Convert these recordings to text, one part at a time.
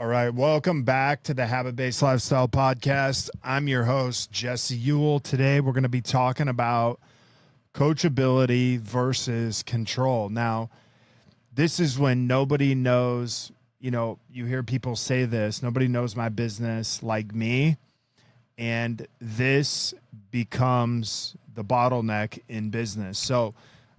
All right, welcome back to the Habit Based Lifestyle Podcast. I'm your host, Jesse Ewell. Today, we're going to be talking about coachability versus control. Now, this is when nobody knows, you hear people say this, nobody knows my business like me. And this becomes the bottleneck in business. So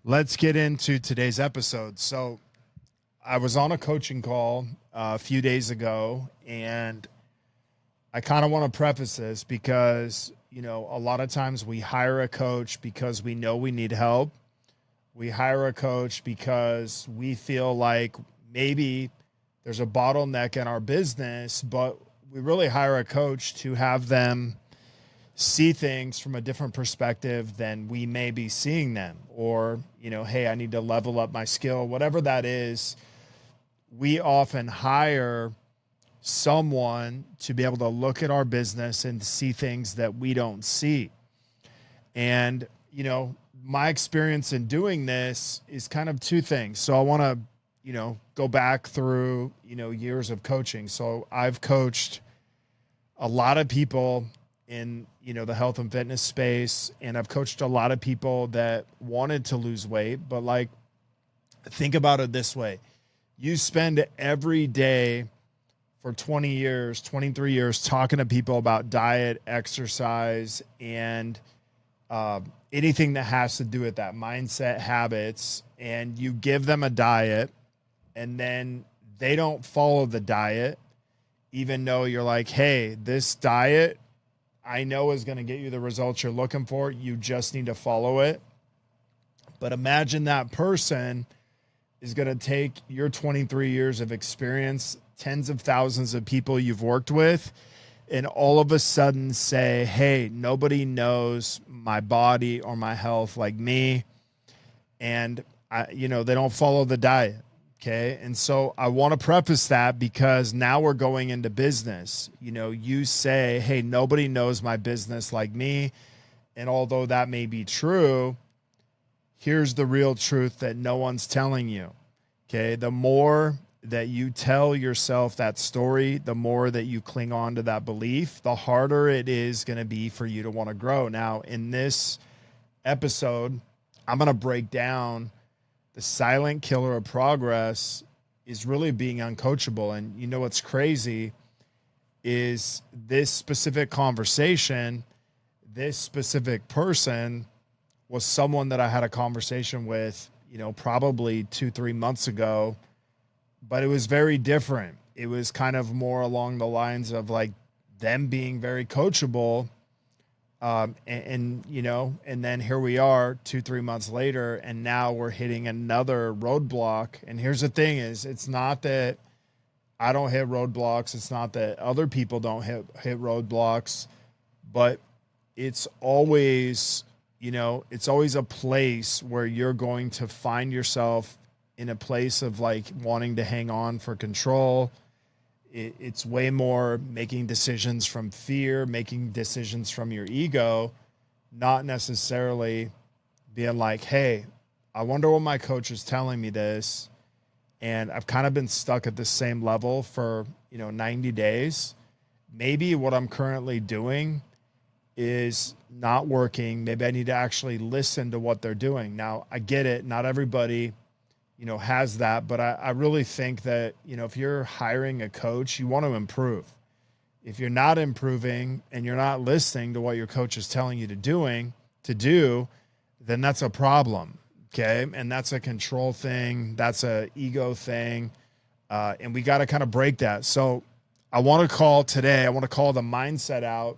let's get into today's episode. So I was on a coaching call a few days ago, and I kind of want to preface this because, a lot of times we hire a coach because we know we need help. We hire a coach because we feel like maybe there's a bottleneck in our business, but we really hire a coach to have them see things from a different perspective than we may be seeing them. Or, hey, I need to level up my skill, whatever that is. We often hire someone to be able to look at our business and see things that we don't see. And, my experience in doing this is kind of two things. So I want to, go back through, years of coaching. So I've coached a lot of people in, the health and fitness space, and I've coached a lot of people that wanted to lose weight, but think about it this way. You spend every day for 20 years, 23 years talking to people about diet, exercise, and anything that has to do with that mindset, habits, and you give them a diet and then they don't follow the diet, even though you're like, hey, this diet I know is going to get you the results you're looking for. You just need to follow it. But imagine that person is going to take your 23 years of experience, tens of thousands of people you've worked with, and all of a sudden say, hey, nobody knows my body or my health like me. And they don't follow the diet. Okay. And so I want to preface that because now we're going into business. You say, hey, nobody knows my business like me. And although that may be true, here's the real truth that no one's telling you. Okay. The more that you tell yourself that story, the more that you cling on to that belief, the harder it is going to be for you to want to grow. Now, in this episode, I'm going to break down the silent killer of progress is really being uncoachable. And what's crazy is this specific conversation, this specific person was someone that I had a conversation with, probably 2-3 months ago, but it was very different. It was kind of more along the lines of them being very coachable. And then here we are 2-3 months later, and now we're hitting another roadblock. And here's the thing is, it's not that I don't hit roadblocks. It's not that other people don't hit roadblocks, but it's always, it's always a place where you're going to find yourself in a place of wanting to hang on for control. It's way more making decisions from fear, making decisions from your ego, not necessarily being like, hey, I wonder what my coach is telling me this. And I've kind of been stuck at the same level for, 90 days. Maybe what I'm currently doing is not working. Maybe I need to actually listen to what they're doing. Now, I get it. Not everybody has that. But I really think that, if you're hiring a coach, you want to improve. If you're not improving and you're not listening to what your coach is telling you to do, then that's a problem. Okay. And that's a control thing. That's a ego thing. And we got to kind of break that. So I want to call the mindset out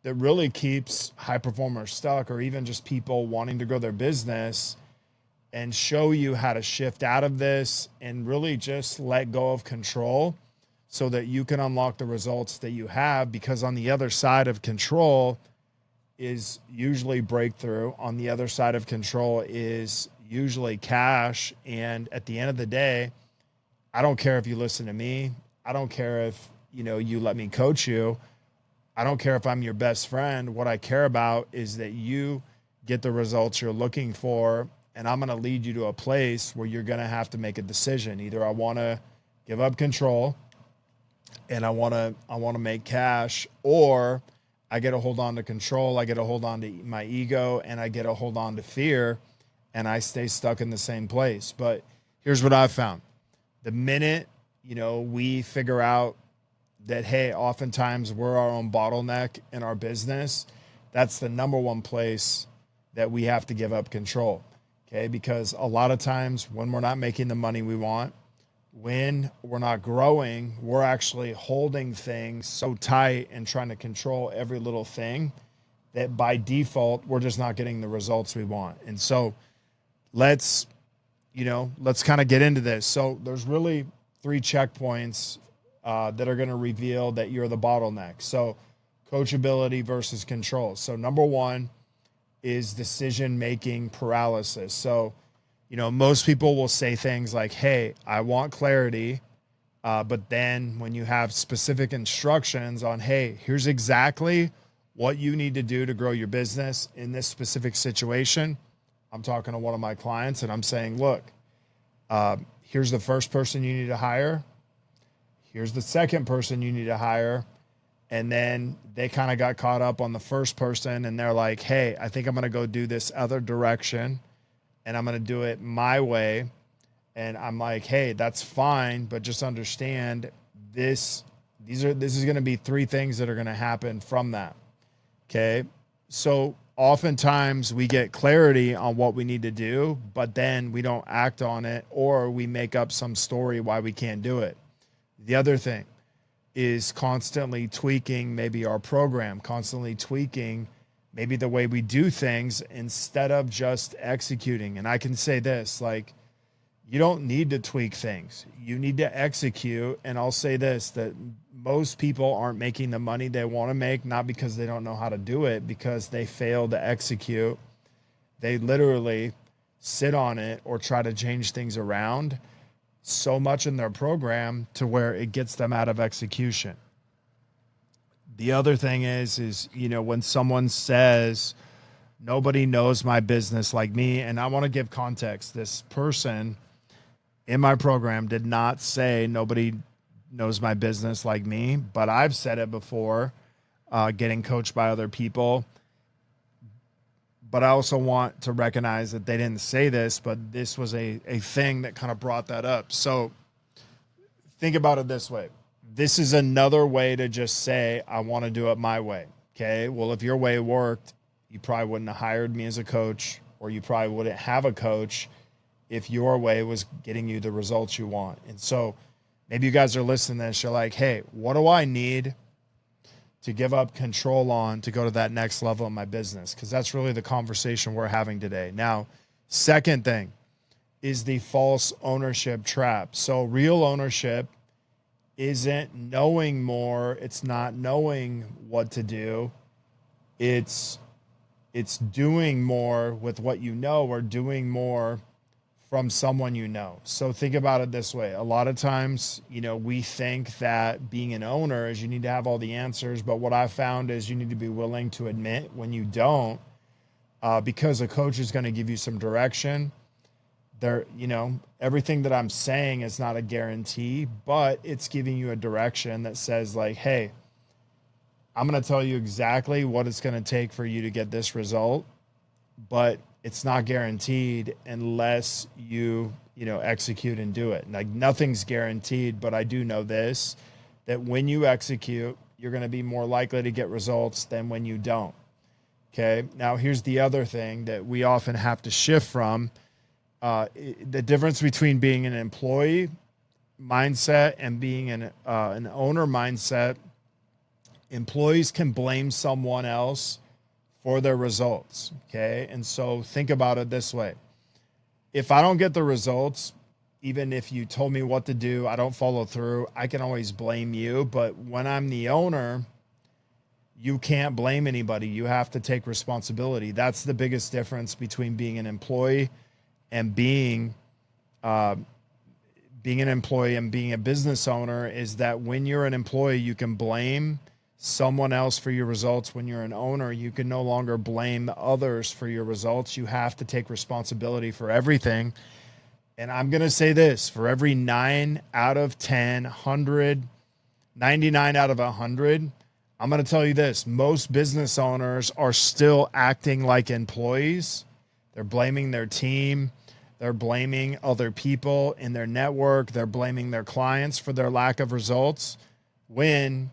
that really keeps high performers stuck, or even just people wanting to grow their business, and show you how to shift out of this and really just let go of control so that you can unlock the results that you have. Because on the other side of control is usually breakthrough. On the other side of control is usually cash. And at the end of the day, I don't care if you listen to me. I don't care if, you let me coach you. I don't care if I'm your best friend. What I care about is that you get the results you're looking for. And I'm going to lead you to a place where you're going to have to make a decision. Either I want to give up control and I want to make cash, or I get a hold on to control, I get a hold on to my ego, and I get a hold on to fear, and I stay stuck in the same place. But here's what I've found. The minute, we figure out that, hey, oftentimes we're our own bottleneck in our business, that's the number one place that we have to give up control. Okay. Because a lot of times when we're not making the money we want, when we're not growing, we're actually holding things so tight and trying to control every little thing that by default, we're just not getting the results we want. And so let's kind of get into this. So there's really 3 checkpoints that are going to reveal that you're the bottleneck. So coachability versus control. So number 1 is decision-making paralysis. So, most people will say things like, hey, I want clarity. But then when you have specific instructions on, hey, here's exactly what you need to do to grow your business in this specific situation. I'm talking to one of my clients and I'm saying, look, here's the first person you need to hire. Here's the second person you need to hire. And then they kind of got caught up on the first person and they're like, hey, I think I'm going to go do this other direction and I'm going to do it my way. And I'm like, hey, that's fine, but just understand this is going to be 3 things that are going to happen from that. Okay. So oftentimes we get clarity on what we need to do, but then we don't act on it, or we make up some story why we can't do it. The other thing is constantly tweaking maybe our program, constantly tweaking maybe the way we do things instead of just executing. And I can say this, like, you don't need to tweak things. You need to execute. And I'll say this, that most people aren't making the money they want to make, not because they don't know how to do it, because they fail to execute. They literally sit on it or try to change things around so much in their program to where it gets them out of execution. The other thing is, when someone says, nobody knows my business like me, and I want to give context, this person in my program did not say nobody knows my business like me, but I've said it before, getting coached by other people. But I also want to recognize that they didn't say this, but this was a thing that kind of brought that up. So think about it this way. This is another way to just say, I want to do it my way. Okay. Well, if your way worked, you probably wouldn't have hired me as a coach, or you probably wouldn't have a coach if your way was getting you the results you want. And so maybe you guys are listening to this, you're like, hey, what do I need to give up control on to go to that next level in my business? Because that's really the conversation we're having today. Now, second thing is the false ownership trap. So real ownership isn't knowing more. It's not knowing what to do. It's doing more with what you know, or doing more from someone you know. So think about it this way. A lot of times, we think that being an owner is you need to have all the answers. But what I've found is you need to be willing to admit when you don't, because a coach is going to give you some direction. Everything that I'm saying is not a guarantee, but it's giving you a direction that says, like, hey, I'm going to tell you exactly what it's going to take for you to get this result, but it's not guaranteed unless you execute and do it. Like, nothing's guaranteed, but I do know this, that when you execute, you're going to be more likely to get results than when you don't. Okay. Now here's the other thing that we often have to shift from, the difference between being an employee mindset and being an owner mindset. Employees can blame someone else for their results. Okay. And so think about it this way. If I don't get the results, even if you told me what to do, I don't follow through, I can always blame you. But when I'm the owner, you can't blame anybody. You have to take responsibility. That's the biggest difference between being an employee and being an employee and being a business owner, is that when you're an employee, you can blame someone else for your results. When you're an owner, you can no longer blame others for your results. You have to take responsibility for everything. And I'm going to say this, for every 9 out of 10, 100 99 out of 100, I'm going to tell you this. Most business owners are still acting like employees. They're blaming their team. They're blaming other people in their network. They're blaming their clients for their lack of results when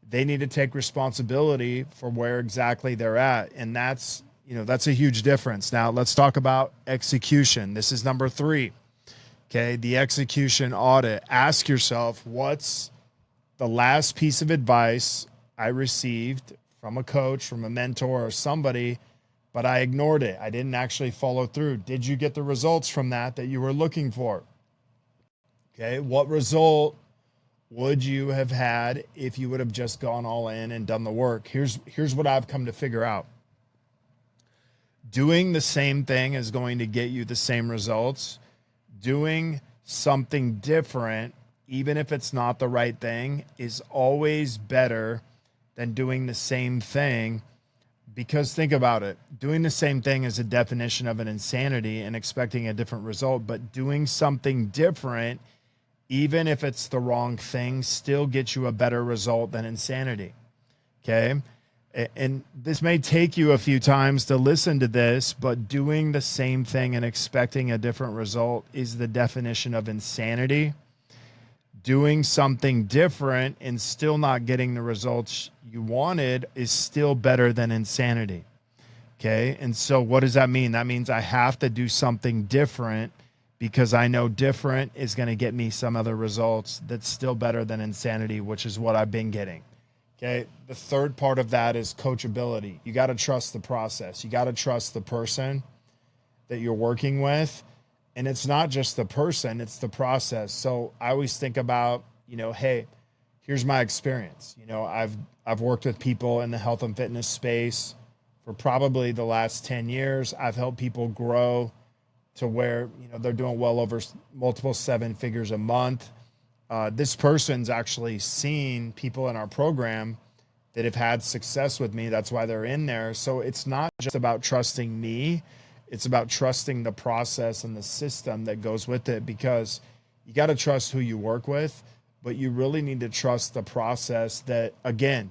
they need to take responsibility for where exactly they're at. And that's a huge difference. Now let's talk about execution. This is number 3. Okay. The execution audit. Ask yourself, what's the last piece of advice I received from a coach, from a mentor or somebody, but I ignored it. I didn't actually follow through. Did you get the results from that you were looking for? Okay. What result would you have had if you would have just gone all in and done the work? Here's what I've come to figure out. Doing the same thing is going to get you the same results. Doing something different, even if it's not the right thing, is always better than doing the same thing. Because think about it, doing the same thing is a definition of an insanity and expecting a different result, but doing something different, even if it's the wrong thing, still gets you a better result than insanity. Okay. And this may take you a few times to listen to this, but doing the same thing and expecting a different result is the definition of insanity. Doing something different and still not getting the results you wanted is still better than insanity. Okay. And so what does that mean? That means I have to do something different because I know different is going to get me some other results that's still better than insanity, which is what I've been getting. Okay. The third part of that is coachability. You got to trust the process. You got to trust the person that you're working with. And it's not just the person, it's the process. So I always think about, hey, here's my experience. I've worked with people in the health and fitness space for probably the last 10 years. I've helped people grow to where, they're doing well over multiple 7 figures a month. This person's actually seen people in our program that have had success with me. That's why they're in there. So it's not just about trusting me. It's about trusting the process and the system that goes with it, because you got to trust who you work with, but you really need to trust the process that, again,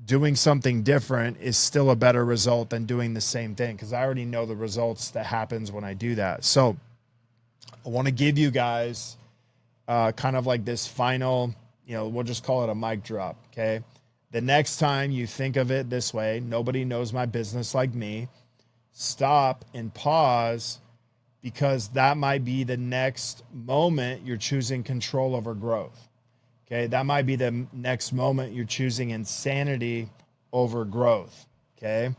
doing something different is still a better result than doing the same thing, because I already know the results that happens when I do that. So I want to give you guys kind of like this final, we'll just call it a mic drop. Okay. The next time you think of it this way, nobody knows my business like me. Stop and pause, because that might be the next moment you're choosing control over growth. Okay. That might be the next moment you're choosing insanity over growth. Okay.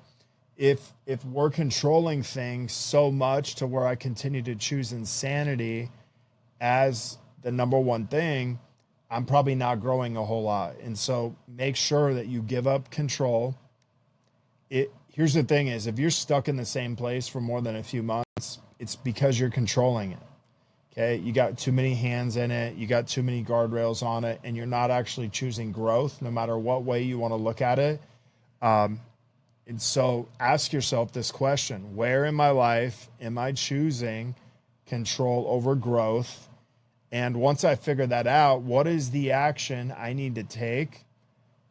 If we're controlling things so much to where I continue to choose insanity as the number one thing, I'm probably not growing a whole lot. And so make sure that you give up control. Here's the thing is, if you're stuck in the same place for more than a few months, it's because you're controlling it. Okay. You got too many hands in it. You got too many guardrails on it, and you're not actually choosing growth, no matter what way you want to look at it. And so ask yourself this question: where in my life am I choosing control over growth? And once I figure that out, what is the action I need to take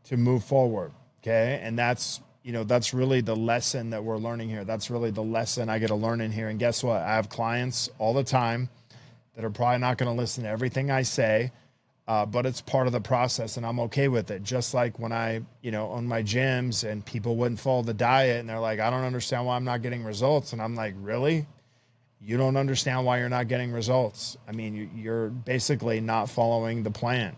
to move forward? Okay. And that's really the lesson that we're learning here. That's really the lesson I get to learn in here. And guess what? I have clients all the time that are probably not going to listen to everything I say, but it's part of the process, and I'm okay with it. Just like when I, own my gyms and people wouldn't follow the diet and they're like, I don't understand why I'm not getting results. And I'm like, really? You don't understand why you're not getting results? I mean, you're basically not following the plan.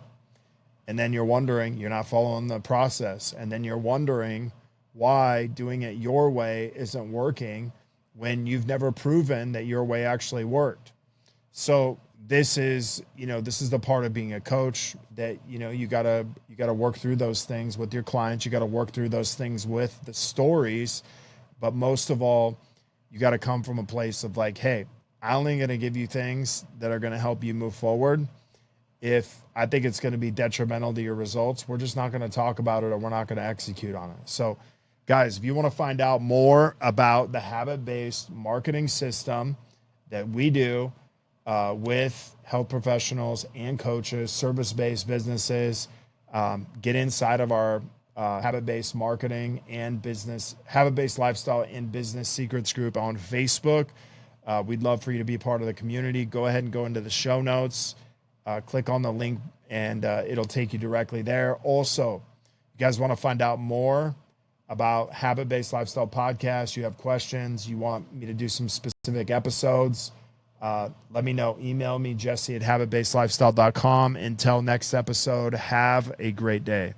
And then you're wondering, you're not following the process. And then you're wondering why doing it your way isn't working when you've never proven that your way actually worked. So this is the part of being a coach that, you gotta work through those things with your clients. You got to work through those things with the stories, but most of all, you got to come from a place of like, hey, I'm only going to give you things that are going to help you move forward. If I think it's going to be detrimental to your results, we're just not going to talk about it, or we're not going to execute on it. So guys, if you want to find out more about the habit-based marketing system that we do with health professionals and coaches, service-based businesses, Get inside of our habit-based marketing and business, habit-based lifestyle and business secrets group on Facebook. We'd love for you to be part of the community. Go ahead and go into the show notes, click on the link, and it'll take you directly there. Also, you guys want to find out more about habit-based lifestyle podcast, you have questions, you want me to do some specific episodes, let me know. Email me, Jesse at habitbasedlifestyle.com. Until next episode, have a great day.